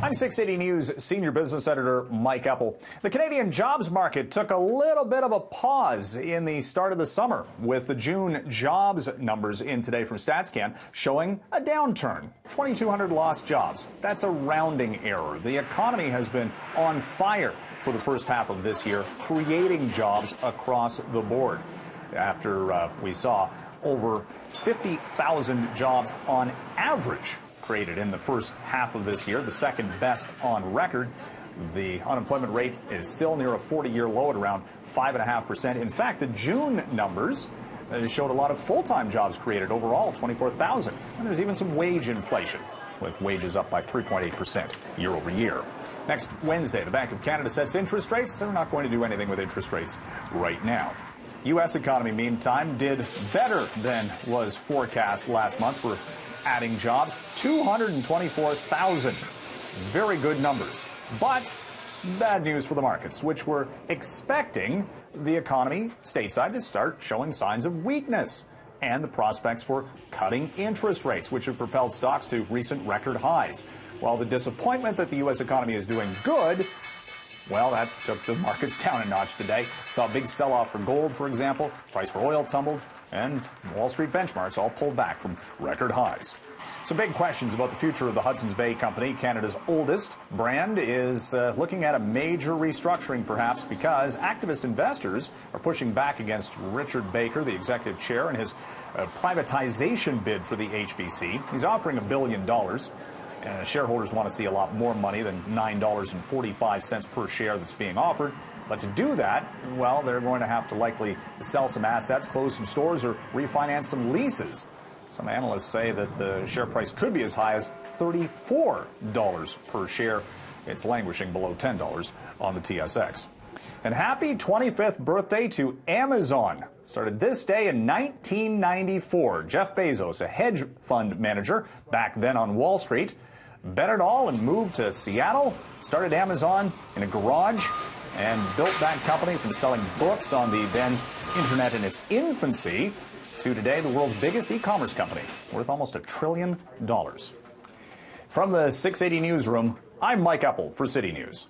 I'm 680 News Senior Business Editor Mike Epple. The Canadian jobs market took a little bit of a pause in the start of the summer, with the June jobs numbers in today from StatsCan showing a downturn. 2,200 lost jobs. That's a rounding error. The economy has been on fire for the first half of this year, creating jobs across the board. After we saw over 50,000 jobs on average created in the first half of this year, the second best on record. The unemployment rate is still near a 40-year low at around 5.5%. In fact, the June numbers showed a lot of full-time jobs created overall, 24,000. And there's even some wage inflation, with wages up by 3.8% year over year. Next Wednesday, the Bank of Canada sets interest rates. They're not going to do anything with interest rates right now. U.S. economy, meantime, did better than was forecast last month for adding jobs, 224,000. Very good numbers. But bad news for the markets, which were expecting the economy stateside to start showing signs of weakness, and the prospects for cutting interest rates, which have propelled stocks to recent record highs. While the disappointment that the U.S. economy is doing good, well, that took the markets down a notch today. Saw a big sell-off for gold, for example. Price for oil tumbled, and Wall Street benchmarks all pulled back from record highs. Some big questions about the future of the Hudson's Bay Company, Canada's oldest brand, is looking at a major restructuring, perhaps, because activist investors are pushing back against Richard Baker, the executive chair, and his privatization bid for the HBC. He's offering $1 billion. Shareholders want to see a lot more money than $9.45 per share that's being offered. But to do that, well, they're going to have to likely sell some assets, close some stores, or refinance some leases. Some analysts say that the share price could be as high as $34 per share. It's languishing below $10 on the TSX. And happy 25th birthday to Amazon. Started this day in 1994. Jeff Bezos, a hedge fund manager back then on Wall Street, bet it all and moved to Seattle, started Amazon in a garage, and built that company from selling books on the then internet in its infancy to today the world's biggest e-commerce company, worth almost $1 trillion. From the 680 newsroom, I'm Mike Epple for City News.